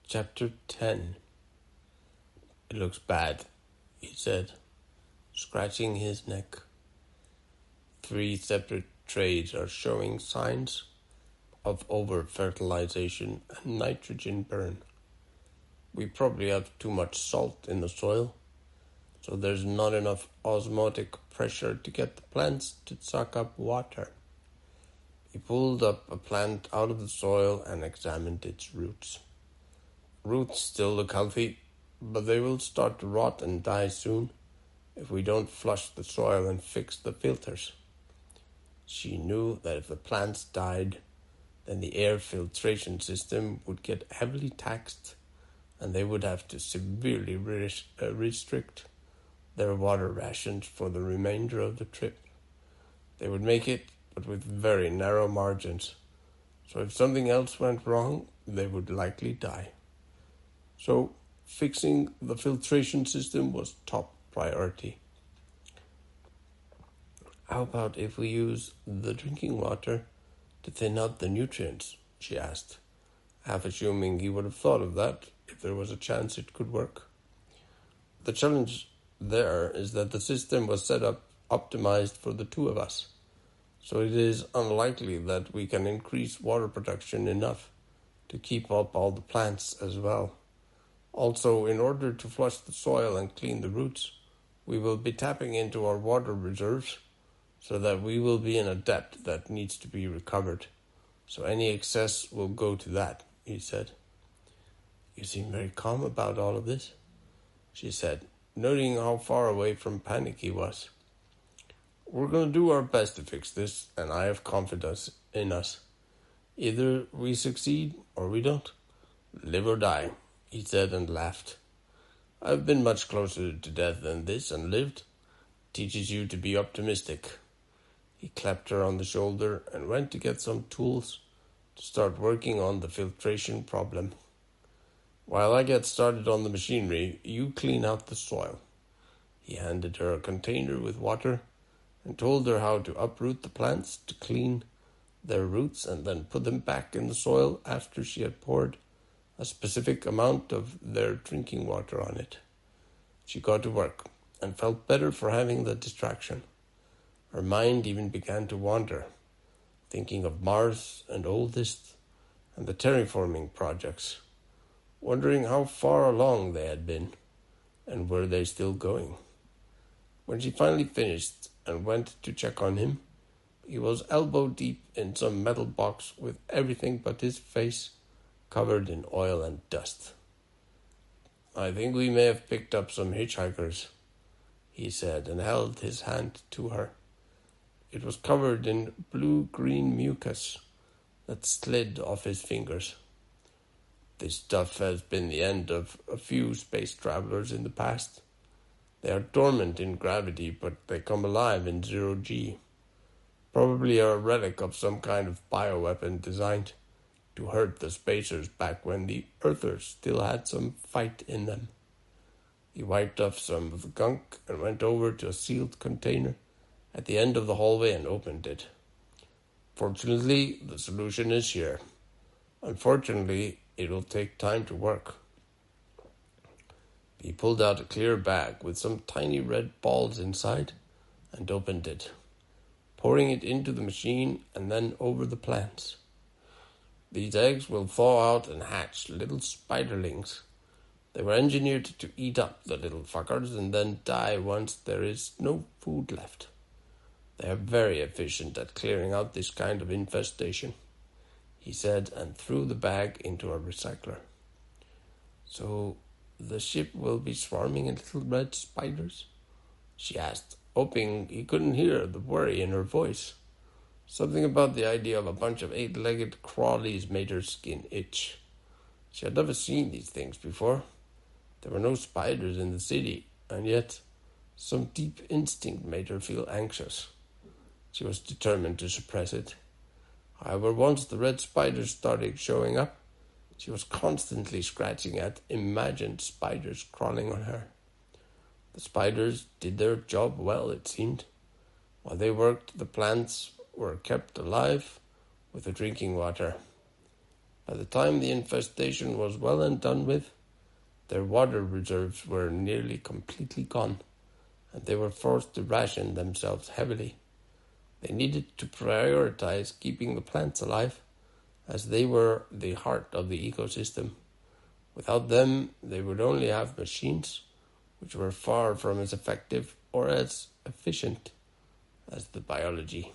Chapter 10. It looks bad, he said, scratching his neck. 3 separate trays are showing signs of over-fertilization and nitrogen burn. We probably have too much salt in the soil, so there's not enough osmotic pressure to get the plants to suck up water. He pulled up a plant out of the soil and examined its roots. Roots still look healthy, but they will start to rot and die soon if we don't flush the soil and fix the filters. She knew that if the plants died, then the air filtration system would get heavily taxed, and they would have to severely restrict their water rations for the remainder of the trip. They would make it, but with very narrow margins, so if something else went wrong, they would likely die. So fixing the filtration system was top priority. How about if we use the drinking water to thin out the nutrients? She asked, half assuming he would have thought of that if there was a chance it could work. The challenge there is that the system was set up optimized for the 2 of us, so it is unlikely that we can increase water production enough to keep up all the plants as well. Also, in order to flush the soil and clean the roots, we will be tapping into our water reserves so that we will be in a depth that needs to be recovered. So any excess will go to that, he said. You seem very calm about all of this, she said, noting how far away from panic he was. We're going to do our best to fix this, and I have confidence in us. Either we succeed or we don't. Live or die, he said and laughed. I've been much closer to death than this and lived. Teaches you to be optimistic. He clapped her on the shoulder and went to get some tools to start working on the filtration problem. While I get started on the machinery, you clean out the soil. He handed her a container with water and told her how to uproot the plants to clean their roots and then put them back in the soil after she had poured a specific amount of their drinking water on it. She got to work and felt better for having the distraction. Her mind even began to wander, thinking of Mars and Oldest and the terraforming projects, wondering how far along they had been and were they still going. When she finally finished and went to check on him, he was elbow deep in some metal box with everything but his face covered in oil and dust. I think we may have picked up some hitchhikers, he said, and held his hand to her. It was covered in blue-green mucus that slid off his fingers. This stuff has been the end of a few space travelers in the past. They are dormant in gravity, but they come alive in 0G. Probably a relic of some kind of bioweapon designed to hurt the spacers back when the Earthers still had some fight in them. He wiped off some of the gunk and went over to a sealed container at the end of the hallway and opened it. Fortunately, the solution is here. Unfortunately, it will take time to work. He pulled out a clear bag with some tiny red balls inside and opened it, pouring it into the machine and then over the plants. These eggs will thaw out and hatch little spiderlings. They were engineered to eat up the little fuckers and then die once there is no food left. They are very efficient at clearing out this kind of infestation, he said, and threw the bag into a recycler. So the ship will be swarming in little red spiders? She asked, hoping he couldn't hear the worry in her voice. Something about the idea of a bunch of 8-legged crawlies made her skin itch. She had never seen these things before. There were no spiders in the city, and yet some deep instinct made her feel anxious. She was determined to suppress it. However, once the red spiders started showing up, she was constantly scratching at imagined spiders crawling on her. The spiders did their job well, it seemed. While they worked, the plants were kept alive with the drinking water. By the time the infestation was well and done with, their water reserves were nearly completely gone, and they were forced to ration themselves heavily. They needed to prioritize keeping the plants alive, as they were the heart of the ecosystem. Without them, they would only have machines, which were far from as effective or as efficient as the biology.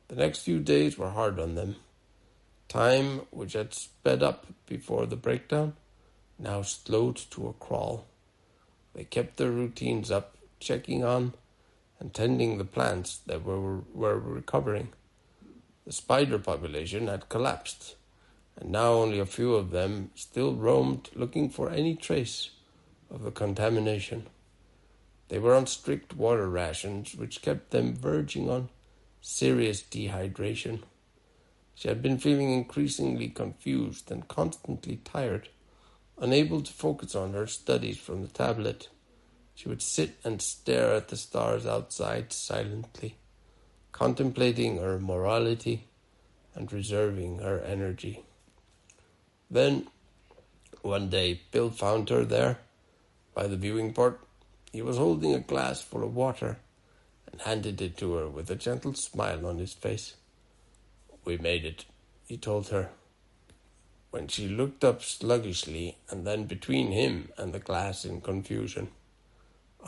The next few days were hard on them. Time, which had sped up before the breakdown, now slowed to a crawl. They kept their routines up, checking on and tending the plants that were recovering. The spider population had collapsed, and now only a few of them still roamed looking for any trace of the contamination. They were on strict water rations, which kept them verging on serious dehydration. She had been feeling increasingly confused and constantly tired, unable to focus on her studies from the tablet. She would sit and stare at the stars outside silently, contemplating her morality and reserving her energy. Then, one day, Bill found her there by the viewing port. He was holding a glass full of water and handed it to her with a gentle smile on his face. "We made it," he told her, when she looked up sluggishly and then between him and the glass in confusion.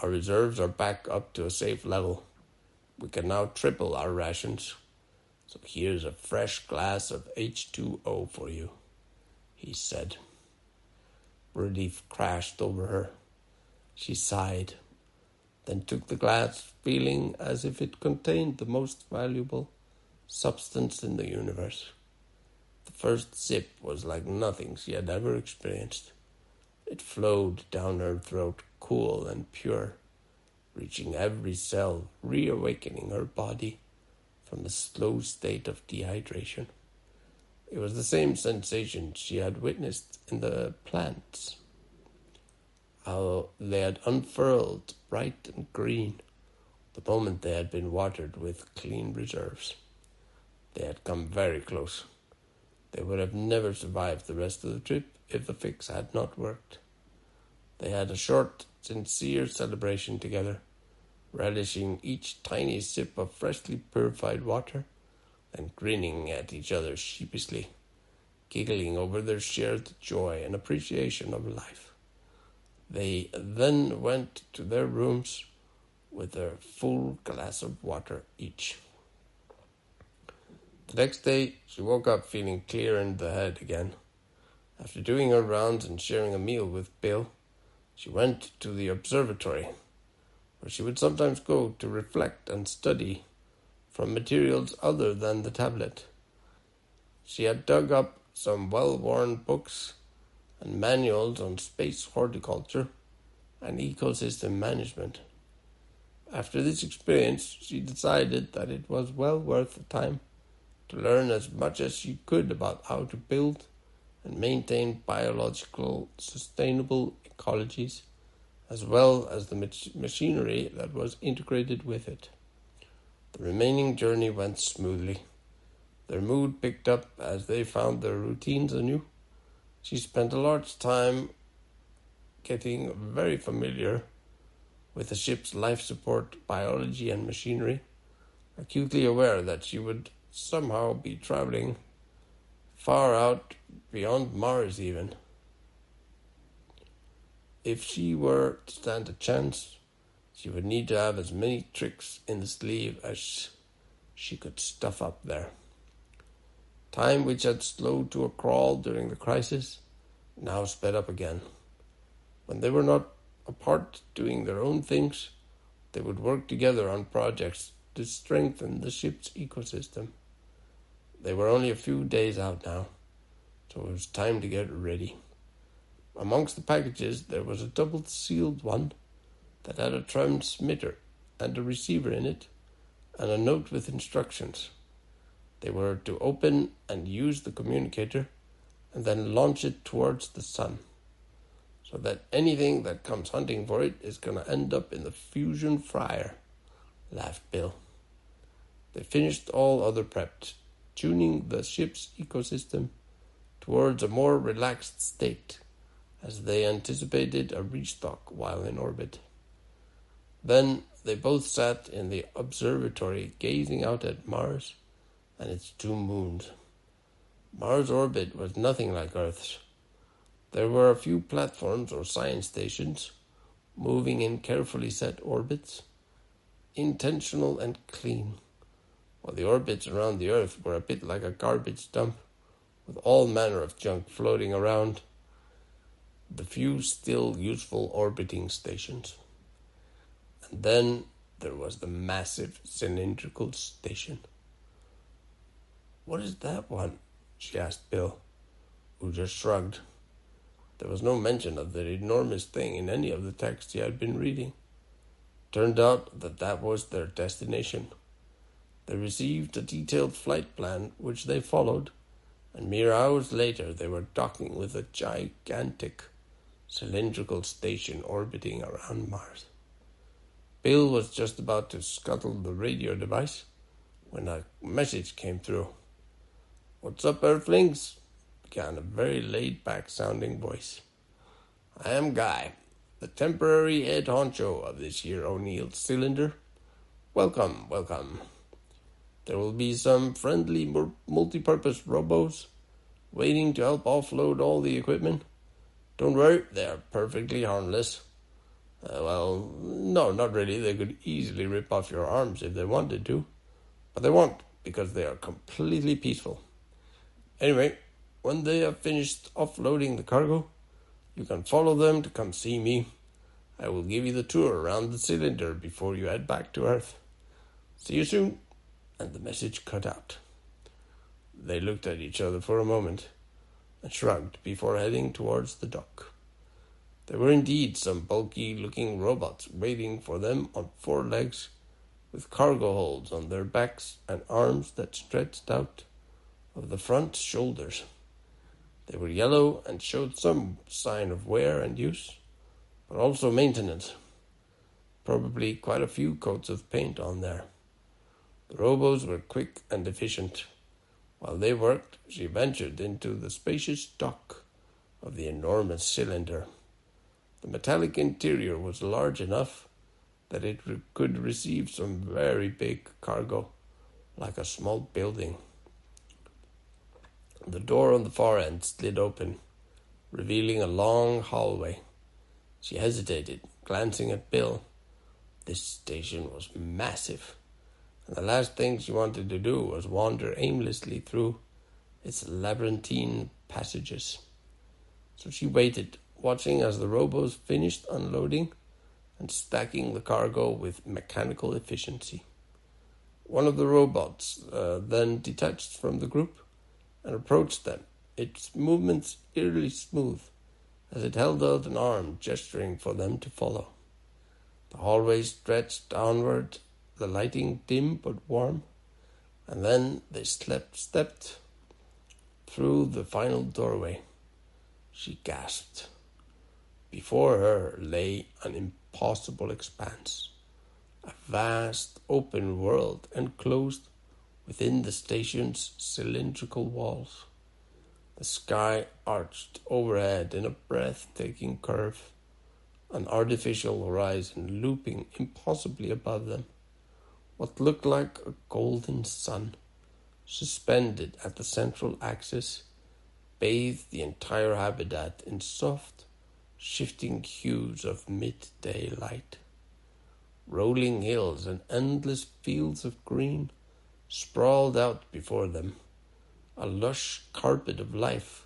"Our reserves are back up to a safe level. We can now triple our rations. So here's a fresh glass of H2O for you," he said. Relief crashed over her. She sighed, then took the glass, feeling as if it contained the most valuable substance in the universe. The first sip was like nothing she had ever experienced. It flowed down her throat, cool and pure, reaching every cell, reawakening her body from the slow state of dehydration. It was the same sensation she had witnessed in the plants, how they had unfurled bright and green the moment they had been watered with clean reserves. They had come very close. They would have never survived the rest of the trip if the fix had not worked. They had a short, sincere celebration together, relishing each tiny sip of freshly purified water and grinning at each other sheepishly, giggling over their shared joy and appreciation of life. They then went to their rooms with their full glass of water each. The next day, she woke up feeling clear in the head again. After doing her rounds and sharing a meal with Bill, she went to the observatory, where she would sometimes go to reflect and study from materials other than the tablet. She had dug up some well-worn books and manuals on space horticulture and ecosystem management. After this experience, she decided that it was well worth the time to learn as much as she could about how to build and maintain biological sustainable ecologies, as well as the machinery that was integrated with it. The remaining journey went smoothly. Their mood picked up as they found their routines anew. She spent a large time getting very familiar with the ship's life support, biology, and machinery, acutely aware that she would somehow be traveling far out beyond Mars even. If she were to stand a chance, she would need to have as many tricks in the sleeve as she could stuff up there. Time, which had slowed to a crawl during the crisis, now sped up again. When they were not apart doing their own things, they would work together on projects to strengthen the ship's ecosystem. They were only a few days out now, so it was time to get ready. Amongst the packages there was a double-sealed one that had a transmitter and a receiver in it, and a note with instructions. They were to open and use the communicator, and then launch it towards the sun, so that anything that comes hunting for it is going to end up in the fusion fryer, laughed Bill. They finished all other prepped, tuning the ship's ecosystem towards a more relaxed state, as they anticipated a restock while in orbit. Then they both sat in the observatory gazing out at Mars and its two moons. Mars' orbit was nothing like Earth's. There were a few platforms or science stations, moving in carefully set orbits, intentional and clean, while the orbits around the Earth were a bit like a garbage dump, with all manner of junk floating around the few still useful orbiting stations. And then there was the massive cylindrical station. "What is that one?" she asked Bill, who just shrugged. There was no mention of the enormous thing in any of the texts he had been reading. Turned out that was their destination. They received a detailed flight plan, which they followed, and mere hours later they were docking with a gigantic cylindrical station orbiting around Mars. Bill was just about to scuttle the radio device when a message came through. "What's up, Earthlings?" began a very laid-back sounding voice. "I am Guy, the temporary head honcho of this here O'Neill cylinder. Welcome, welcome. There will be some friendly multi-purpose robos waiting to help offload all the equipment. Don't worry, they are perfectly harmless. Well, no, not really. They could easily rip off your arms if they wanted to, but they won't because they are completely peaceful. Anyway, when they have finished offloading the cargo, you can follow them to come see me. I will give you the tour around the cylinder before you head back to Earth. See you soon." And the message cut out. They looked at each other for a moment and shrugged before heading towards the dock. There were indeed some bulky-looking robots waiting for them on 4 legs, with cargo holds on their backs and arms that stretched out of the front shoulders. They were yellow and showed some sign of wear and use, but also maintenance. Probably quite a few coats of paint on there. The robos were quick and efficient. While they worked, she ventured into the spacious dock of the enormous cylinder. The metallic interior was large enough that it could receive some very big cargo, like a small building. The door on the far end slid open, revealing a long hallway. She hesitated, glancing at Bill. This station was massive, and the last thing she wanted to do was wander aimlessly through its labyrinthine passages. So she waited, watching as the robos finished unloading and stacking the cargo with mechanical efficiency. One of the robots then detached from the group and approached them, its movements eerily smooth, as it held out an arm, gesturing for them to follow. The hallway stretched downward, the lighting dim but warm, and then they stepped through the final doorway. She gasped. Before her lay an impossible expanse, a vast open world enclosed within the station's cylindrical walls. The sky arched overhead in a breathtaking curve, an artificial horizon looping impossibly above them. What looked like a golden sun, suspended at the central axis, bathed the entire habitat in soft, shifting hues of midday light. Rolling hills and endless fields of green sprawled out before them, a lush carpet of life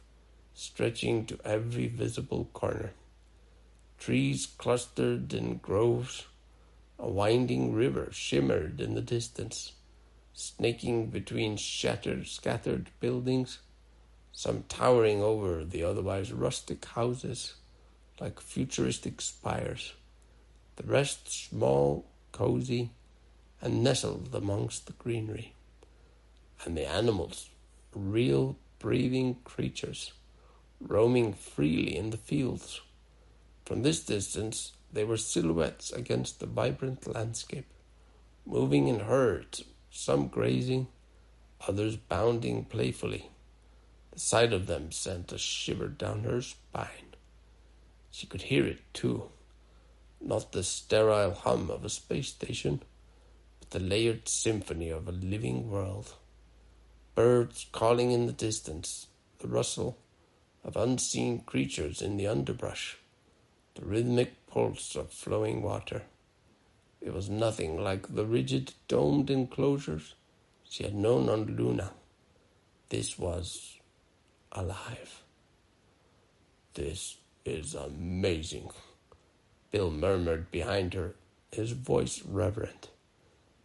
stretching to every visible corner. Trees clustered in groves, a winding river shimmered in the distance, snaking between scattered buildings, some towering over the otherwise rustic houses like futuristic spires, the rest small, cozy, and nestled amongst the greenery. And the animals, real breathing creatures, roaming freely in the fields. From this distance, they were silhouettes against the vibrant landscape, moving in herds, some grazing, others bounding playfully. The sight of them sent a shiver down her spine. She could hear it, too. Not the sterile hum of a space station, but the layered symphony of a living world. Birds calling in the distance, the rustle of unseen creatures in the underbrush, the rhythmic pulse of flowing water. It was nothing like the rigid, domed enclosures she had known on Luna. This was alive. "This is amazing," Bill murmured behind her, his voice reverent.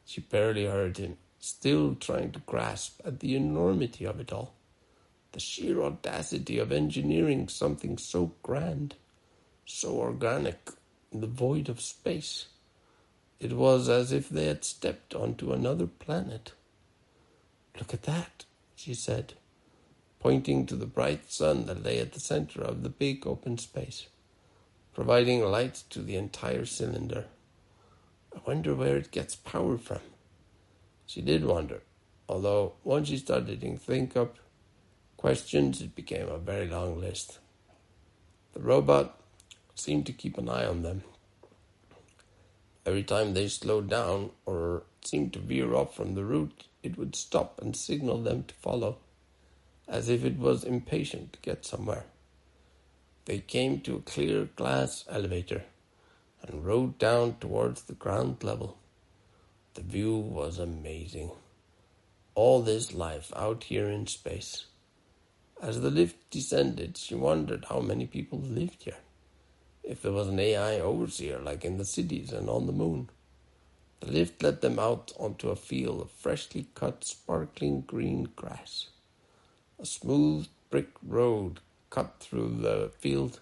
She barely heard him, still trying to grasp at the enormity of it all. The sheer audacity of engineering something so grand, so organic, in the void of space. It was as if they had stepped onto another planet. "Look at that," she said, pointing to the bright sun that lay at the center of the big open space, providing light to the entire cylinder. "I wonder where it gets power from." She did wonder, although once she started to think up questions, it became a very long list. The robot seemed to keep an eye on them. Every time they slowed down or seemed to veer off from the route, it would stop and signal them to follow, as if it was impatient to get somewhere. They came to a clear glass elevator and rode down towards the ground level. The view was amazing. All this life out here in space. As the lift descended, she wondered how many people lived here. If there was an AI overseer like in the cities and on the moon. The lift led them out onto a field of freshly cut, sparkling green grass. A smooth brick road cut through the field,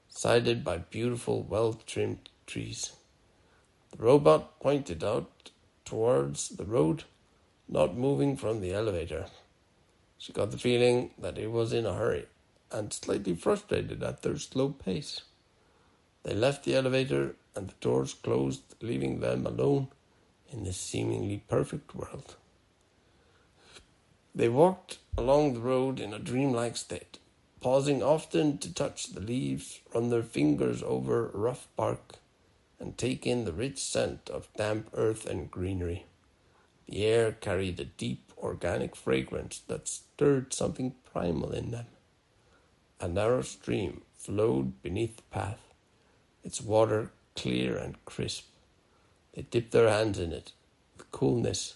sided by beautiful, well-trimmed trees. The robot pointed out towards the road, not moving from the elevator. She got the feeling that it was in a hurry and slightly frustrated at their slow pace. They left the elevator and the doors closed, leaving them alone in this seemingly perfect world. They walked along the road in a dreamlike state, pausing often to touch the leaves, run their fingers over rough bark, and take in the rich scent of damp earth and greenery. The air carried a deep, organic fragrance that stirred something primal in them. A narrow stream flowed beneath the path, its water clear and crisp. They dipped their hands in it, the coolness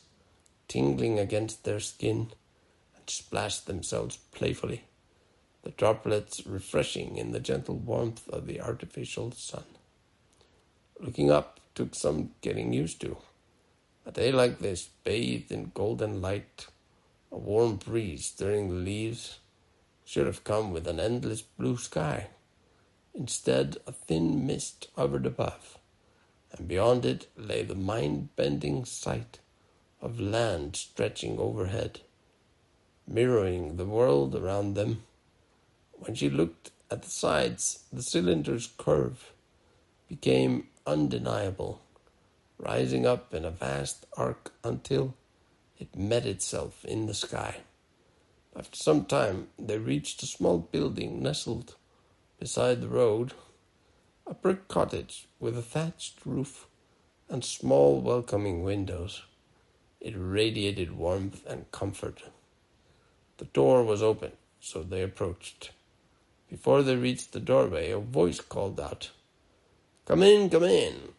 tingling against their skin, and splashed themselves playfully, the droplets refreshing in the gentle warmth of the artificial sun. Looking up took some getting used to. A day like this, bathed in golden light, a warm breeze stirring the leaves, should have come with an endless blue sky. Instead, a thin mist hovered above, and beyond it lay the mind-bending sight of land stretching overhead, mirroring the world around them. When she looked at the sides, the cylinder's curve became undeniable, rising up in a vast arc until it met itself in the sky. After some time, they reached a small building nestled beside the road, a brick cottage with a thatched roof and small welcoming windows. It radiated warmth and comfort. The door was open, so they approached. Before they reached the doorway, a voice called out, "Come in, come in."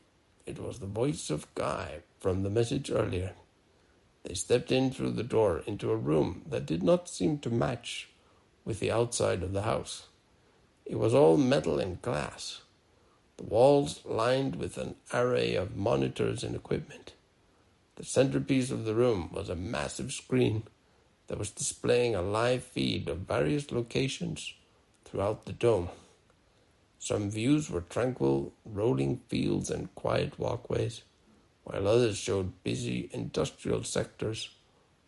It was the voice of Guy from the message earlier. They stepped in through the door into a room that did not seem to match with the outside of the house. It was all metal and glass, the walls lined with an array of monitors and equipment. The centerpiece of the room was a massive screen that was displaying a live feed of various locations throughout the dome. Some views were tranquil, rolling fields and quiet walkways, while others showed busy industrial sectors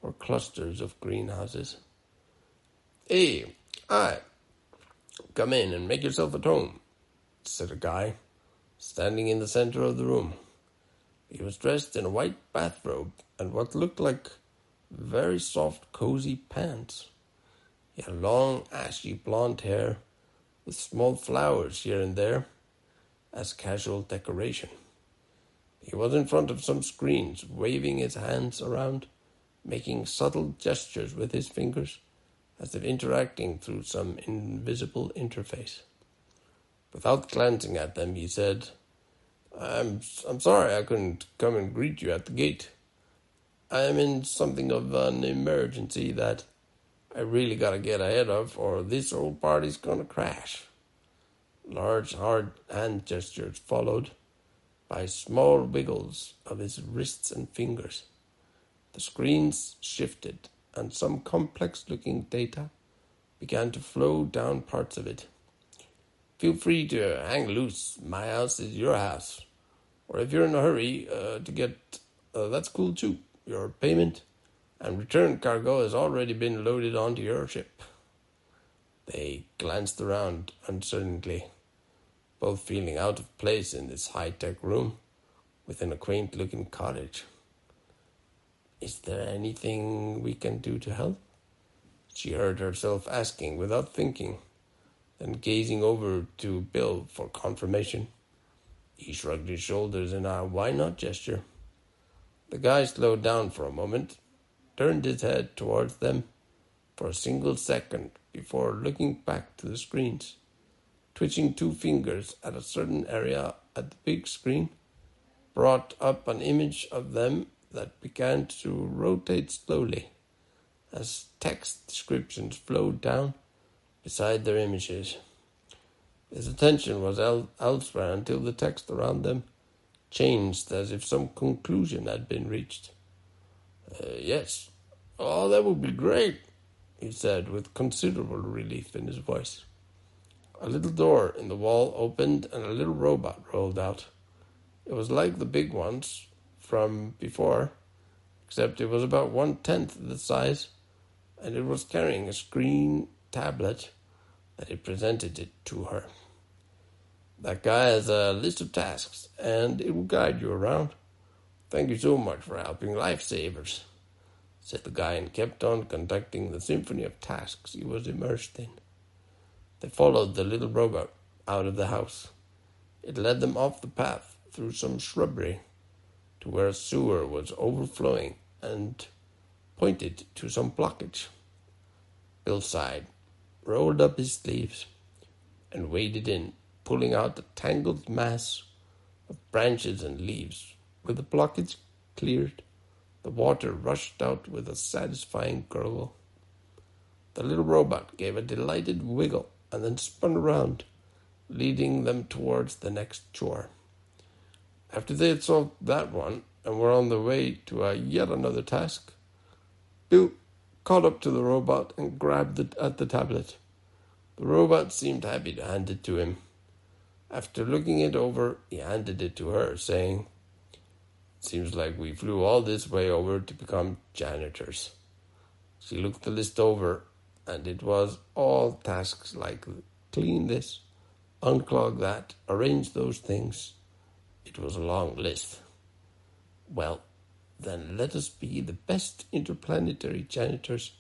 or clusters of greenhouses. "Hey, hi, come in and make yourself at home," said a guy, standing in the center of the room. He was dressed in a white bathrobe and what looked like very soft, cozy pants. He had long, ashy blonde hair with small flowers here and there as casual decoration. He was in front of some screens, waving his hands around, making subtle gestures with his fingers, as if interacting through some invisible interface. Without glancing at them, he said, I'm sorry I couldn't come and greet you at the gate. I am in something of an emergency that I really gotta get ahead of, or this old party's gonna crash. Large, hard hand gestures followed by small wiggles of his wrists and fingers. The screens shifted, and some complex-looking data began to flow down parts of it. Feel free to hang loose. My house is your house. Or if you're in a hurry to get, that's cool too. Your payment and return cargo has already been loaded onto your ship. They glanced around uncertainly, both feeling out of place in this high-tech room within a quaint-looking cottage. Is there anything we can do to help? She heard herself asking without thinking, then gazing over to Bill for confirmation. He shrugged his shoulders in a why-not gesture. The guy slowed down for a moment, turned his head towards them for a single second before looking back to the screens, twitching two fingers at a certain area at the big screen, brought up an image of them that began to rotate slowly as text descriptions flowed down beside their images. His attention was elsewhere until the text around them changed as if some conclusion had been reached. Yes. Oh, that would be great, he said with considerable relief in his voice. A little door in the wall opened and a little robot rolled out. It was like the big ones from before, except it was about 1/10 the size, and it was carrying a screen tablet that it presented it to her. That guy has a list of tasks, and it will guide you around. Thank you so much for helping lifesavers, said the guy, and kept on conducting the symphony of tasks he was immersed in. They followed the little robot out of the house. It led them off the path through some shrubbery to where a sewer was overflowing and pointed to some blockage. Bill sighed, rolled up his sleeves, and waded in, pulling out a tangled mass of branches and leaves. With the blockage cleared, the water rushed out with a satisfying gurgle. The little robot gave a delighted wiggle and then spun around, leading them towards the next chore. After they had solved that one and were on their way to yet another task, Bill caught up to the robot and grabbed at the tablet. The robot seemed happy to hand it to him. After looking it over, he handed it to her, saying, "Seems like we flew all this way over to become janitors." She looked the list over, and it was all tasks like clean this, unclog that, arrange those things. It was a long list. Well, then let us be the best interplanetary janitors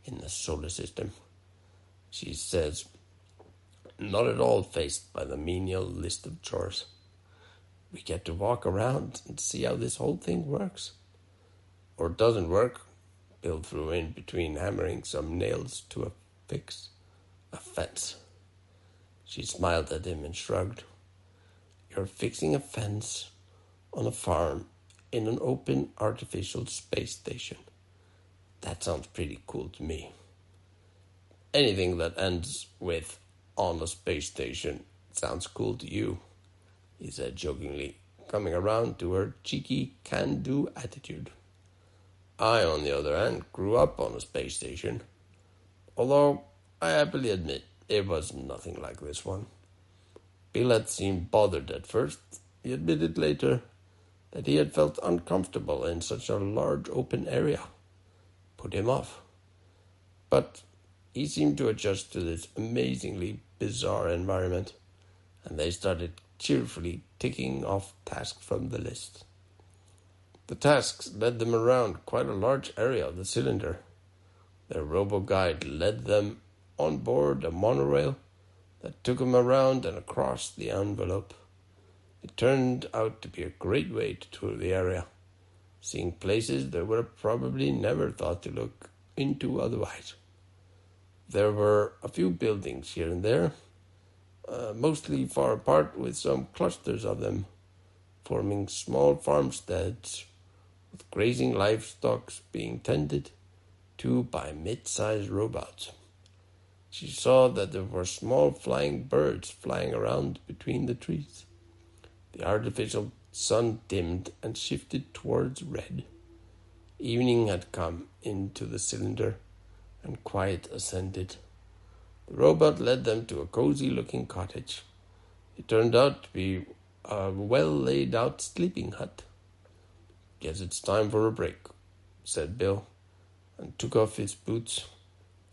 in the solar system, she says, not at all fazed by the menial list of chores. We get to walk around and see how this whole thing works. Or doesn't work, Bill threw in between hammering some nails to fix a fence. She smiled at him and shrugged. You're fixing a fence on a farm in an open artificial space station. That sounds pretty cool to me. Anything that ends with on a space station sounds cool to you, he said jokingly, coming around to her cheeky can-do attitude. I, on the other hand, grew up on a space station, although I happily admit it was nothing like this one. Bill had seemed bothered at first. He admitted later that he had felt uncomfortable in such a large open area. Put him off. But he seemed to adjust to this amazingly bizarre environment, and they started cheerfully ticking off tasks from the list. The tasks led them around quite a large area of the cylinder. Their robo-guide led them on board a monorail that took him around and across the envelope. It turned out to be a great way to tour the area, seeing places they would have probably never thought to look into otherwise. There were a few buildings here and there, mostly far apart, with some clusters of them forming small farmsteads with grazing livestock being tended to by mid-sized robots. She saw that there were small flying birds flying around between the trees. The artificial sun dimmed and shifted towards red. Evening had come into the cylinder, and quiet ascended. The robot led them to a cozy-looking cottage. It turned out to be a well-laid-out sleeping hut. "Guess it's time for a break," said Bill, and took off his boots,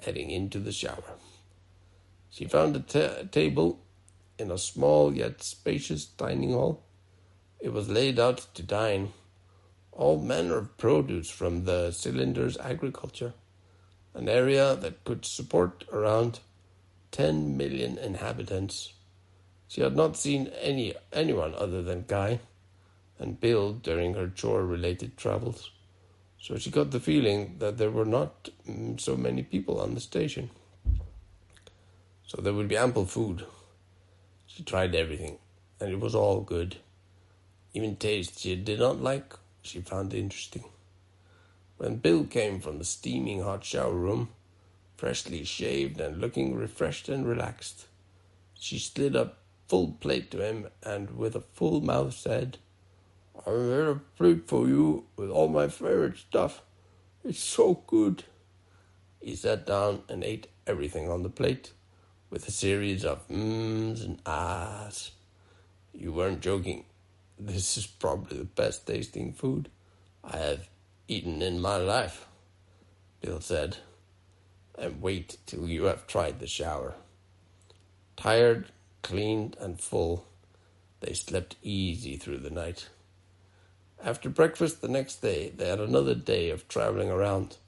heading into the shower. She found a table in a small yet spacious dining hall. It was laid out to dine. All manner of produce from the cylinder's agriculture, an area that could support around 10 million inhabitants. She had not seen anyone other than Guy and Bill during her chore-related travels, so she got the feeling that there were not so many people on the station. So there would be ample food. She tried everything, and it was all good. Even taste she did not like, she found interesting. When Bill came from the steaming hot shower room, freshly shaved and looking refreshed and relaxed, she slid a full plate to him and with a full mouth said, "I made a plate for you with all my favorite stuff. It's so good." He sat down and ate everything on the plate with a series of mms and ahs. "You weren't joking. This is probably the best tasting food I have eaten in my life," Bill said. "And wait till you have tried the shower." Tired, cleaned, and full, they slept easy through the night. After breakfast the next day, they had another day of traveling around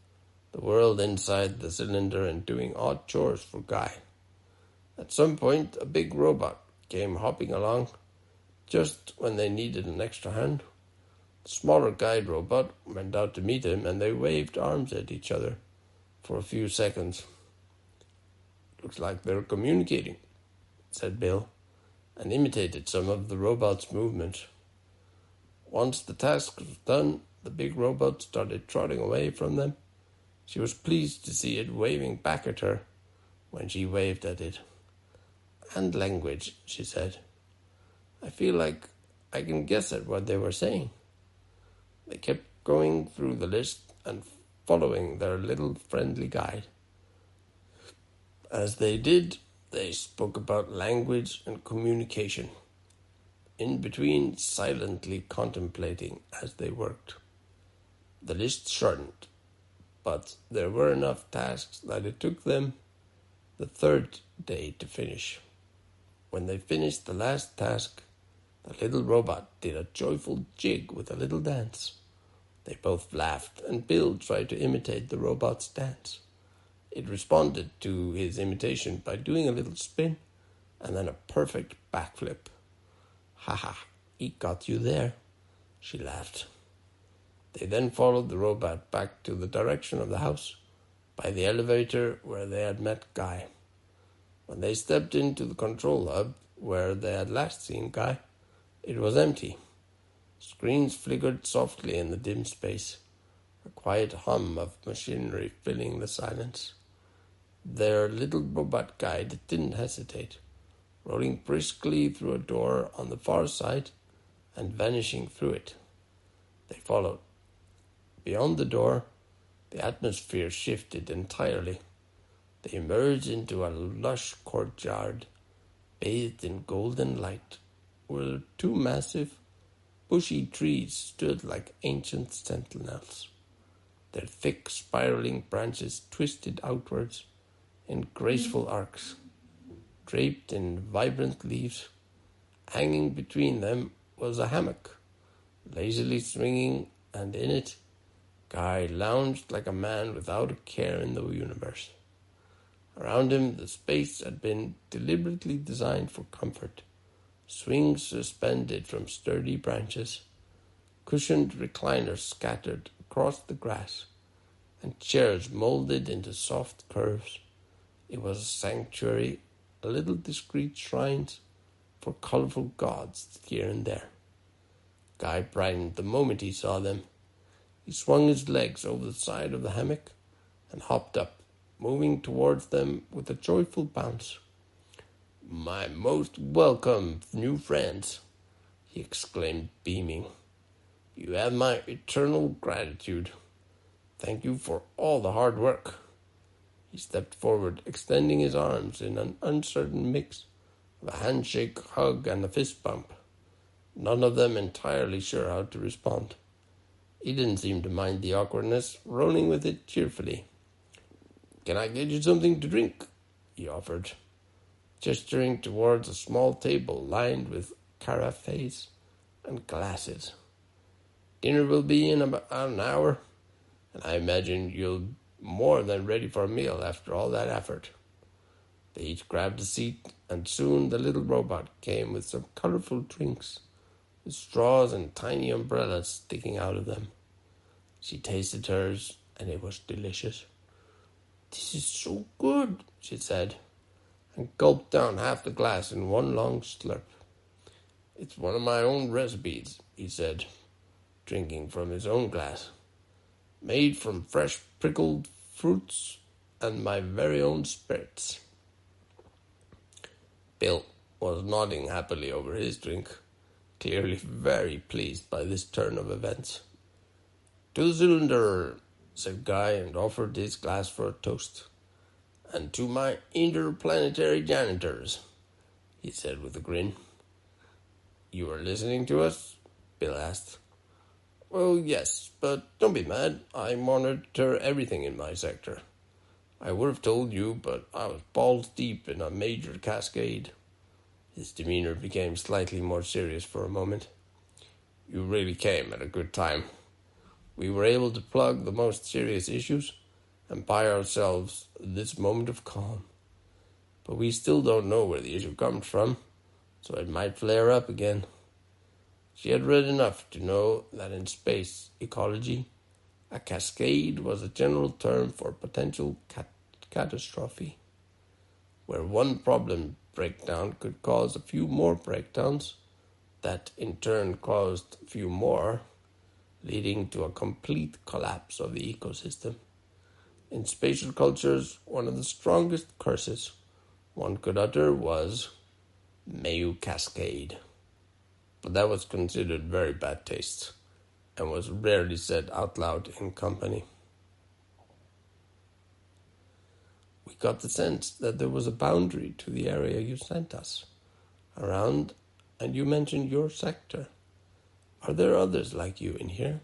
the world inside the cylinder and doing odd chores for Guy. At some point, a big robot came hopping along just when they needed an extra hand. The smaller guide robot went out to meet him, and they waved arms at each other for a few seconds. "Looks like they're communicating," said Bill, and imitated some of the robot's movements. Once the task was done, the big robot started trotting away from them. She was pleased to see it waving back at her when she waved at it. "And language," she said. "I feel like I can guess at what they were saying." They kept going through the list and following their little friendly guide. As they did, they spoke about language and communication, in between silently contemplating as they worked. The list shortened, but there were enough tasks that it took them the third day to finish. When they finished the last task, the little robot did a joyful jig with a little dance. They both laughed, and Bill tried to imitate the robot's dance. It responded to his imitation by doing a little spin and then a perfect backflip. "Ha ha, he got you there," she laughed. They then followed the robot back to the direction of the house by the elevator where they had met Guy. When they stepped into the control hub where they had last seen Guy, it was empty. Screens flickered softly in the dim space, a quiet hum of machinery filling the silence. Their little robot guide didn't hesitate, rolling briskly through a door on the far side and vanishing through it. They followed. Beyond the door, the atmosphere shifted entirely. They emerged into a lush courtyard, bathed in golden light, where two massive, bushy trees stood like ancient sentinels. Their thick, spiraling branches twisted outwards in graceful arcs, draped in vibrant leaves. Hanging between them was a hammock, lazily swinging, and in it, Guy lounged like a man without a care in the universe. Around him, the space had been deliberately designed for comfort. Swings suspended from sturdy branches, cushioned recliners scattered across the grass, and chairs molded into soft curves. It was a sanctuary, a little discreet shrines for colourful gods here and there. Guy brightened the moment he saw them. He swung his legs over the side of the hammock and hopped up, moving towards them with a joyful bounce. "My most welcome new friends," he exclaimed, beaming. "You have my eternal gratitude. Thank you for all the hard work." He stepped forward, extending his arms in an uncertain mix of a handshake, hug, and a fist bump. None of them entirely sure how to respond. He didn't seem to mind the awkwardness, rolling with it cheerfully. "Can I get you something to drink?" he offered, gesturing towards a small table lined with carafes and glasses. "Dinner will be in about an hour, and I imagine you'll more than ready for a meal after all that effort." They each grabbed a seat, and soon the little robot came with some colorful drinks, with straws and tiny umbrellas sticking out of them. She tasted hers, and it was delicious. "This is so good," she said, and gulped down half the glass in one long slurp. "It's one of my own recipes," he said, drinking from his own glass. "Made from fresh prickled fruits and my very own spirits." Bill was nodding happily over his drink, clearly very pleased by this turn of events. "To the cylinder," said Guy, and offered his glass for a toast. "And to my interplanetary janitors," he said with a grin. "You were listening to us?" Bill asked. "Well, yes, but don't be mad. I monitor everything in my sector. I would have told you, but I was balls deep in a major cascade." His demeanor became slightly more serious for a moment. "You really came at a good time. We were able to plug the most serious issues and buy ourselves this moment of calm. But we still don't know where the issue comes from, so it might flare up again." She had read enough to know that in space ecology, a cascade was a general term for potential catastrophe, where one problem breakdown could cause a few more breakdowns that in turn caused a few more, leading to a complete collapse of the ecosystem. In spatial cultures, one of the strongest curses one could utter was, "May you cascade." But that was considered very bad taste, and was rarely said out loud in company. We got the sense that there was a boundary to the area you sent us around, and you mentioned your sector. Are there others like you in here?"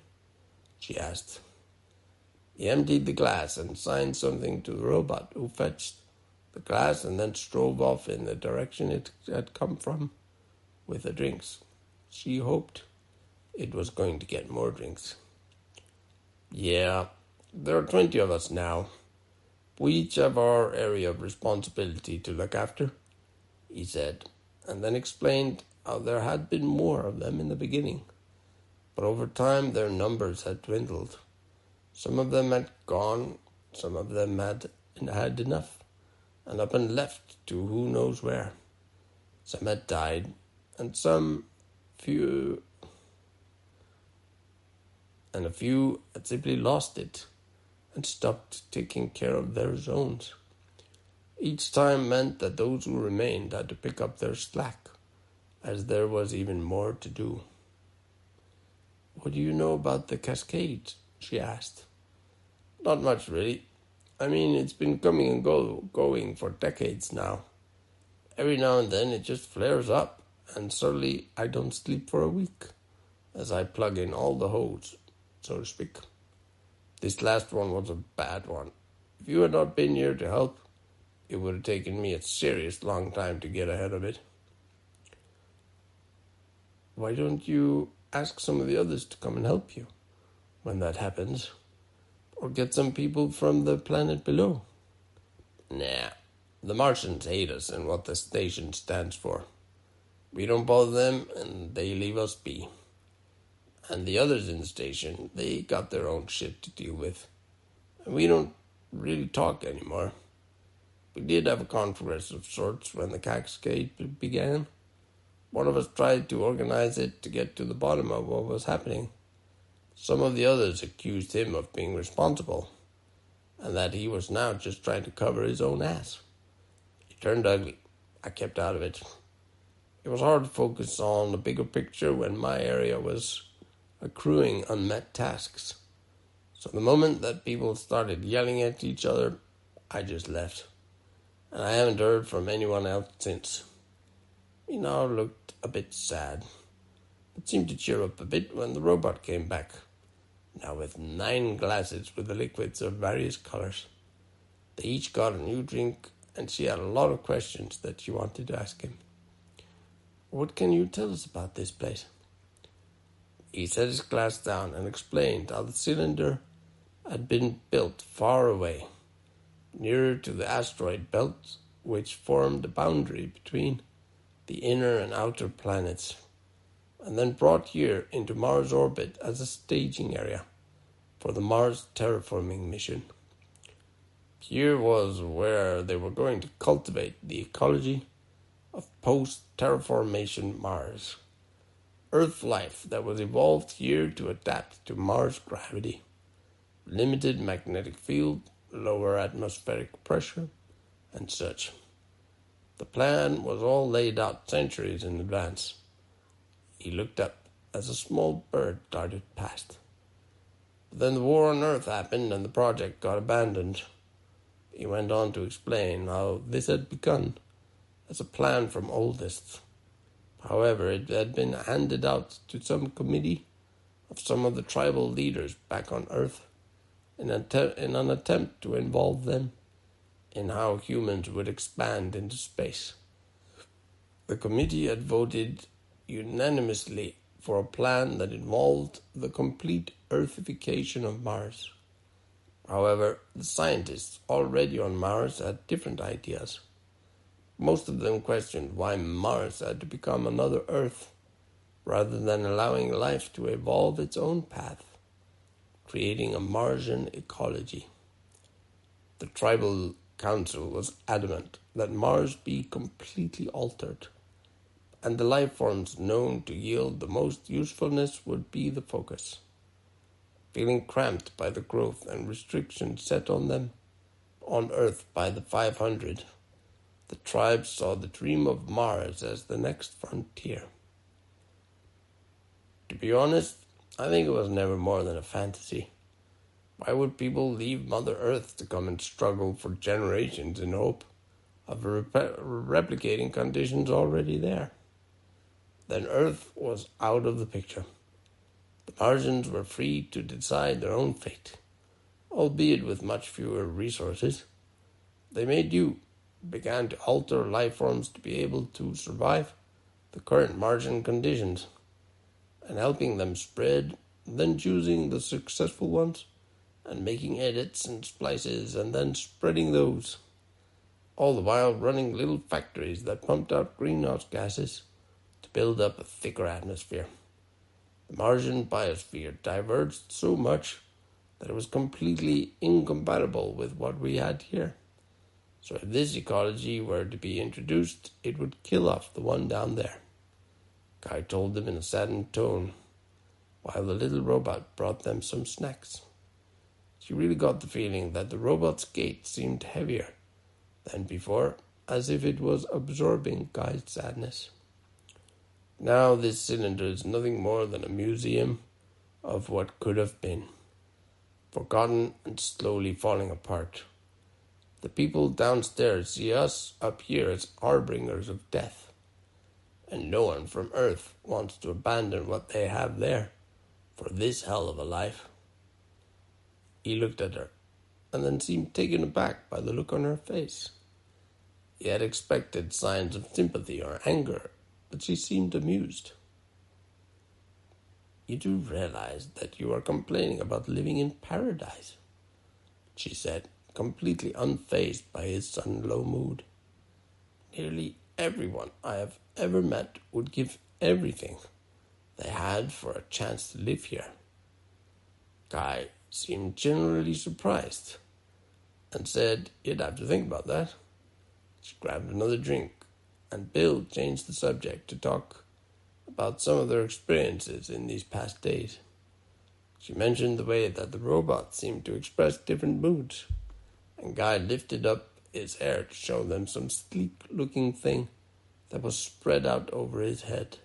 she asked. He emptied the glass and signed something to the robot, who fetched the glass and then strode off in the direction it had come from with the drinks. She hoped it was going to get more drinks. "Yeah, there are 20 of us now. We each have our area of responsibility to look after," he said, and then explained how there had been more of them in the beginning, but over time their numbers had dwindled. Some of them had gone, some of them had enough, and up and left to who knows where. Some had died, and a few had simply lost it and stopped taking care of their zones. Each time meant that those who remained had to pick up their slack, as there was even more to do. "What do you know about the cascade?" she asked. "Not much, really. I mean, it's been coming and going for decades now. Every now and then it just flares up, and suddenly I don't sleep for a week, as I plug in all the holes, so to speak. This last one was a bad one. If you had not been here to help, it would have taken me a serious long time to get ahead of it." "Why don't you ask some of the others to come and help you when that happens? Or get some people from the planet below?" "Nah, The Martians hate us and what the station stands for. We don't bother them and they leave us be. And the others in the station, they got their own shit to deal with. And we don't really talk anymore. We did have a conference of sorts when the cascade began. One of us tried to organize it to get to the bottom of what was happening. Some of the others accused him of being responsible, and that he was now just trying to cover his own ass. It turned ugly. I kept out of it. It was hard to focus on the bigger picture when my area was accruing unmet tasks. So the moment that people started yelling at each other, I just left. And I haven't heard from anyone else since. He now looked a bit sad, but seemed to cheer up a bit when the robot came back, now with 9 glasses with the liquids of various colors. They each got a new drink, and she had a lot of questions that she wanted to ask him. What can you tell us about this place? He set his glass down and explained how the cylinder had been built far away, nearer to the asteroid belt, which formed the boundary between the inner and outer planets, and then brought here into Mars orbit as a staging area for the Mars terraforming mission. Here was where they were going to cultivate the ecology of post-terraformation Mars. Earth life that was evolved here to adapt to Mars gravity, limited magnetic field, lower atmospheric pressure, and such. The plan was all laid out centuries in advance. He looked up as a small bird darted past. But then the war on Earth happened and the project got abandoned. He went on to explain how this had begun as a plan from Oldest. However, it had been handed out to some committee of some of the tribal leaders back on Earth in an attempt to involve them in how humans would expand into space. The committee had voted unanimously for a plan that involved the complete Earthification of Mars. However, the scientists already on Mars had different ideas. Most of them questioned why Mars had to become another Earth, rather than allowing life to evolve its own path, creating a Martian ecology. The tribal council was adamant that Mars be completely altered, and the life forms known to yield the most usefulness would be the focus. Feeling cramped by the growth and restrictions set on them on Earth by the 500, the tribe saw the dream of Mars as the next frontier. To be honest, I think it was never more than a fantasy. Why would people leave Mother Earth to come and struggle for generations in hope of replicating conditions already there? Then Earth was out of the picture. The Martians were free to decide their own fate, albeit with much fewer resources. They made do, began to alter life forms to be able to survive the current Martian conditions, and helping them spread, then choosing the successful ones, and making edits and splices, and then spreading those, all the while running little factories that pumped out greenhouse gases to build up a thicker atmosphere. The Martian biosphere diverged so much that it was completely incompatible with what we had here. So if this ecology were to be introduced, it would kill off the one down there. Guy told them in a saddened tone, while the little robot brought them some snacks. She really got the feeling that the robot's gait seemed heavier than before, as if it was absorbing Guy's sadness. Now this cylinder is nothing more than a museum of what could have been, forgotten and slowly falling apart. The people downstairs see us up here as harbingers of death, and no one from Earth wants to abandon what they have there for this hell of a life. He looked at her, and then seemed taken aback by the look on her face. He had expected signs of sympathy or anger, but she seemed amused. You do realize that you are complaining about living in paradise, she said, completely unfazed by his sudden low mood. Nearly everyone I have ever met would give everything they had for a chance to live here. Guy seemed generally surprised and said he'd have to think about that. She grabbed another drink, and Bill changed the subject to talk about some of their experiences in these past days. She mentioned the way that the robots seemed to express different moods, and Guy lifted up his hair to show them some sleek-looking thing that was spread out over his head.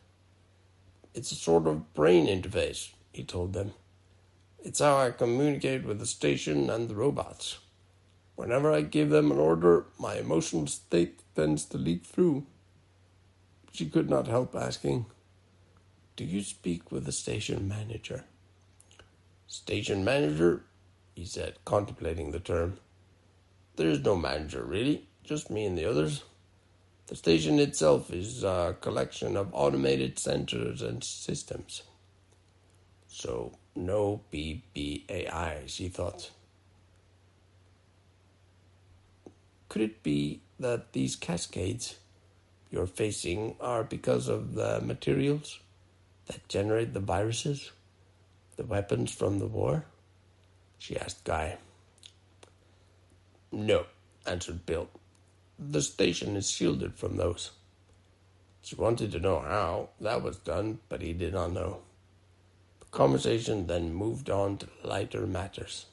It's a sort of brain interface, he told them. It's how I communicate with the station and the robots. Whenever I give them an order, my emotional state tends to leak through. She could not help asking, "Do you speak with the station manager?" "Station manager?" he said, contemplating the term. "There is no manager, really, just me and the others. The station itself is a collection of automated sensors and systems." So, no BBAI, she thought. Could it be that these cascades you're facing are because of the materials that generate the viruses, the weapons from the war? She asked Guy. "No," answered Bill. "The station is shielded from those." She wanted to know how that was done, but he did not know. The conversation then moved on to lighter matters.